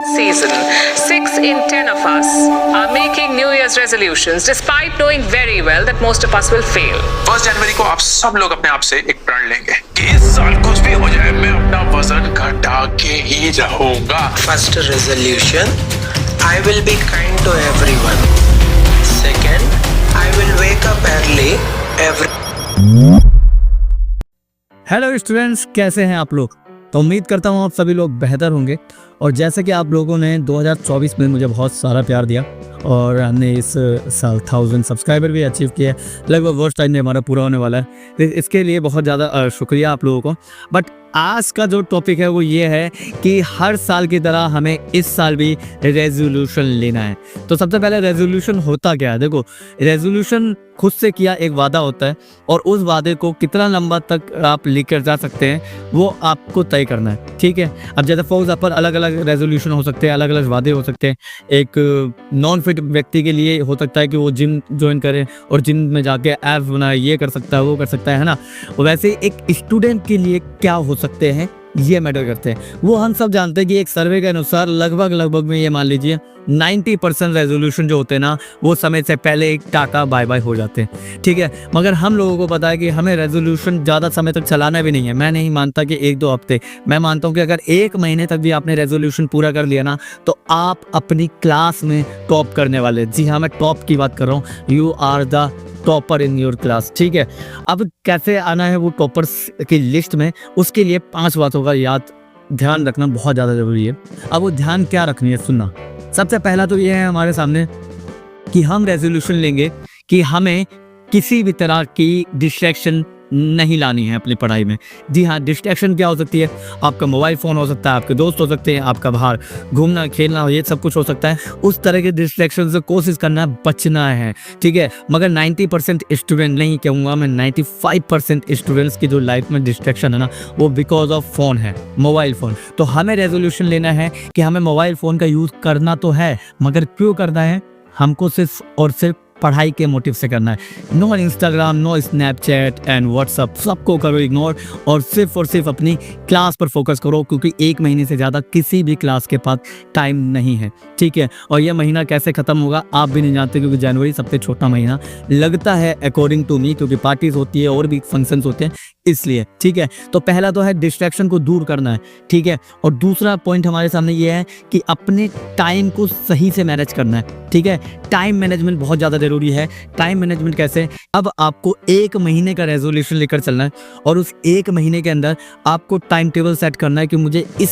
Season 6 in 10 of us are making New Year's resolutions despite knowing very well that most of us will fail. 1 जनवरी को आप सब लोग अपने आप से एक प्रण लेंगे कि इस साल कुछ भी हो जाए मैं अपना वजन घटा के ही रहूंगा। First resolution, I will be kind to everyone. Second, I will wake up early every hello students, कैसे हैं आप लोग। तो उम्मीद करता हूँ आप सभी लोग बेहतर होंगे। और जैसे कि आप लोगों ने 2024 में मुझे बहुत सारा प्यार दिया और हमने इस साल 1000 सब्सक्राइबर भी अचीव किए, लगभग वर्स्ट टाइम हमारा पूरा होने वाला है। इसके लिए बहुत ज़्यादा शुक्रिया आप लोगों को। बट आज का जो टॉपिक है वो ये है कि हर साल की तरह हमें इस साल भी रेजोल्यूशन लेना है। तो सबसे पहले रेजोल्यूशन होता क्या है? देखो, रेजोल्यूशन खुद से किया एक वादा होता है और उस वादे को कितना लंबा तक आप लेकर जा सकते हैं वो आपको तय करना है, ठीक है। अब जैसे फॉर एग्जाम्पल अलग अलग रेजोल्यूशन हो सकते हैं, अलग अलग वादे हो सकते हैं। एक नॉन फिट व्यक्ति के लिए हो सकता है कि वो जिम ज्वाइन करे और जिम में जाके एब्स बनाए, ये कर सकता है, वो कर सकता है ना। वैसे एक स्टूडेंट के लिए क्या हो सकते हैं ये मैटर करते हैं। वो हम सब जानते हैं कि एक सर्वे के अनुसार लगभग में ये मान लीजिए 90% रेजोल्यूशन जो होते हैं ना वो समय से पहले एक टाटा बाय बाय हो जाते हैं, ठीक है। मगर हम लोगों को पता है कि हमें रेजोल्यूशन ज़्यादा समय तक चलाना भी नहीं है। मैं नहीं मानता कि 1-2 हफ्ते, मैं मानता हूँ कि अगर 1 महीने तक भी आपने रेजोल्यूशन पूरा कर लिया ना तो आप अपनी क्लास में टॉप करने वाले। जी हाँ, मैं टॉप की बात कर रहा हूँ। You are the topper in your class, ठीक है। अब कैसे आना है वो टॉपर्स की लिस्ट में, उसके लिए 5 बातों का ध्यान रखना बहुत ज़्यादा ज़रूरी है। अब वो ध्यान क्या रखनी है, सुनना। सबसे पहला तो ये है हमारे सामने कि हम रेजोल्यूशन लेंगे कि हमें किसी भी तरह की डिस्ट्रैक्शन नहीं लानी है अपनी पढ़ाई में। जी हाँ, डिस्ट्रैक्शन क्या हो सकती है? आपका मोबाइल फ़ोन हो सकता है, आपके दोस्त हो सकते हैं, आपका बाहर घूमना खेलना, ये सब कुछ हो सकता है। उस तरह के डिस्ट्रैक्शन से कोशिश करना बचना है, ठीक है। मगर 90% स्टूडेंट, नहीं कहूँगा मैं, 95% स्टूडेंट्स की जो लाइफ में डिस्ट्रैक्शन है ना वो बिकॉज ऑफ फ़ोन है, मोबाइल फ़ोन। तो हमें रेजोल्यूशन लेना है कि हमें मोबाइल फ़ोन का यूज़ करना तो है, मगर क्यों करना है? हमको सिर्फ और सिर्फ पढ़ाई के मोटिव से करना है। No Instagram, no Snapchat and WhatsApp, सबको करो इग्नोर और सिर्फ अपनी क्लास पर फोकस करो, क्योंकि 1 महीने से ज़्यादा किसी भी क्लास के पास टाइम नहीं है, ठीक है। और यह महीना कैसे ख़त्म होगा आप भी नहीं जानते, क्योंकि जनवरी सबसे छोटा महीना लगता है अकॉर्डिंग टू मी, क्योंकि पार्टीज होती है और भी फंक्शंस होते हैं इसलिए, ठीक है। तो पहला तो है डिस्ट्रैक्शन को दूर करना है, ठीक है। और दूसरा पॉइंट हमारे सामने ये है कि अपने टाइम को सही से मैनेज करना है, ठीक है। टाइम मैनेजमेंट बहुत ज़्यादा ज़रूरी है। टाइम मैनेजमेंट कैसे? अब आपको 1 महीने का रेजोल्यूशन लेकर चलना है और उस 1 महीने के अंदर आपको टाइम टेबल सेट करना है कि मुझे इस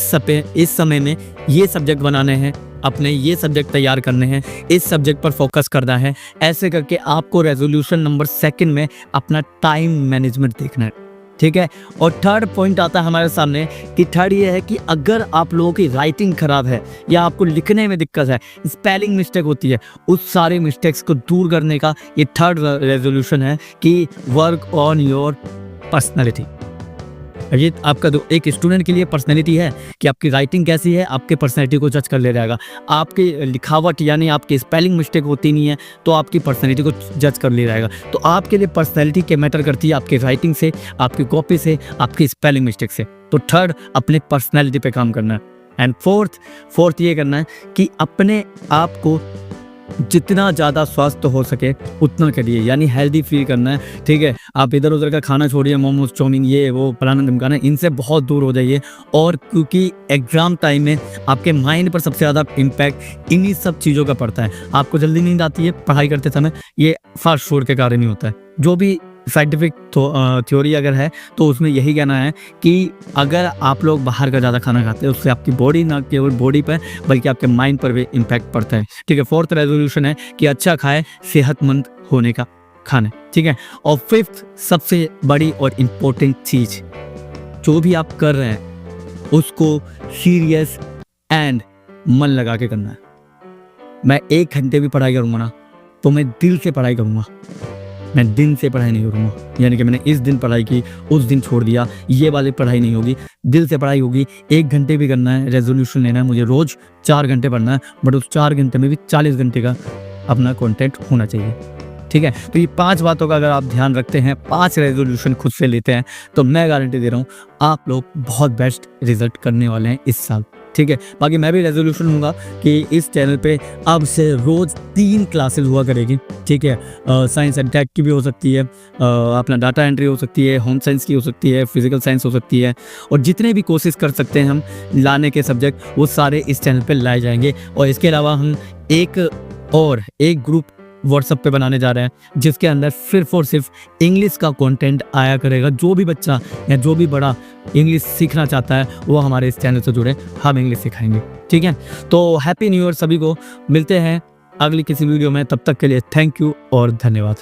समय में ये सब्जेक्ट बनाने हैं, अपने ये सब्जेक्ट तैयार करने हैं, इस सब्जेक्ट पर फोकस करना है। ऐसे करके आपको रेजोल्यूशन नंबर 2 में अपना टाइम मैनेजमेंट देखना है, ठीक है। और थर्ड पॉइंट आता है हमारे सामने कि थर्ड ये है कि अगर आप लोगों की राइटिंग खराब है या आपको लिखने में दिक्कत है, स्पेलिंग मिस्टेक होती है, उस सारे मिस्टेक्स को दूर करने का ये थर्ड रेजोल्यूशन है कि वर्क ऑन योर पर्सनैलिटी। ये आपका जो एक स्टूडेंट के लिए पर्सनैलिटी है कि आपकी राइटिंग कैसी है, आपके पर्सनैलिटी को जज कर ले जाएगा। आपकी लिखावट यानी आपकी स्पेलिंग मिस्टेक होती नहीं है तो आपकी पर्सनैलिटी को जज कर ले जाएगा। तो आपके लिए पर्सनैलिटी के मैटर करती है आपकी राइटिंग से, आपकी कॉपी से, आपकी स्पेलिंग मिस्टेक से। तो थर्ड, अपने पर्सनैलिटी पे काम करना है। एंड फोर्थ ये करना है कि अपने आप को जितना ज़्यादा स्वस्थ हो सके उतना करिए, यानी हेल्दी फील करना है, ठीक है। आप इधर उधर का खाना छोड़िए, मोमोज, चाउमीन, ये वो फलाना ढिमकाना, इनसे बहुत दूर हो जाइए। और क्योंकि एग्ज़ाम टाइम में आपके माइंड पर सबसे ज़्यादा इम्पैक्ट इन्हीं सब चीज़ों का पड़ता है। आपको जल्दी नींद आती है पढ़ाई करते समय, ये फास्ट फूड के कारण ही होता है। जो भी साइंटिफिक थ्योरी अगर है तो उसमें यही कहना है कि अगर आप लोग बाहर का ज़्यादा खाना खाते हैं उससे आपकी बॉडी, ना केवल बॉडी पर बल्कि आपके माइंड पर भी इम्पैक्ट पड़ता है, ठीक है। 4th रेजोल्यूशन है कि अच्छा खाए, सेहतमंद होने का खाना, ठीक है। और 5th सबसे बड़ी और इम्पोर्टेंट चीज़, जो भी आप कर रहे हैं उसको सीरियस एंड मन लगा के करना है। मैं 1 घंटे भी पढ़ाई करूँगा ना तो मैं दिल से पढ़ाई करूँगा, मैं दिन से पढ़ाई नहीं करूँगा। यानी कि मैंने इस दिन पढ़ाई की, उस दिन छोड़ दिया, ये वाली पढ़ाई नहीं होगी, दिल से पढ़ाई होगी। 1 घंटे भी करना है, रेजोल्यूशन लेना है मुझे रोज़ 4 घंटे पढ़ना है, बट उस 4 घंटे में भी 40 घंटे का अपना कंटेंट होना चाहिए, ठीक है। तो ये 5 बातों का अगर आप ध्यान रखते हैं, 5 रेजोल्यूशन खुद से लेते हैं, तो मैं गारंटी दे रहा हूँ आप लोग बहुत बेस्ट रिजल्ट करने वाले हैं इस साल, ठीक है। बाकी मैं भी रेजोल्यूशन लूँगा कि इस चैनल पे अब से रोज़ 3 क्लासेस हुआ करेगी, ठीक है। साइंस एंड टेक की भी हो सकती है, अपना डाटा एंट्री हो सकती है, होम साइंस की हो सकती है, फिजिकल साइंस हो सकती है, और जितने भी कोशिश कर सकते हैं हम लाने के सब्जेक्ट वो सारे इस चैनल पे लाए जाएंगे। और इसके अलावा हम एक ग्रुप व्हाट्सएप पे बनाने जा रहे हैं जिसके अंदर सिर्फ और सिर्फ इंग्लिश का कंटेंट आया करेगा। जो भी बच्चा या जो भी बड़ा इंग्लिश सीखना चाहता है वो हमारे इस चैनल से जुड़े, हम इंग्लिश सिखाएंगे, ठीक है। तो हैप्पी न्यू ईयर सभी को, मिलते हैं अगली किसी वीडियो में, तब तक के लिए थैंक यू और धन्यवाद।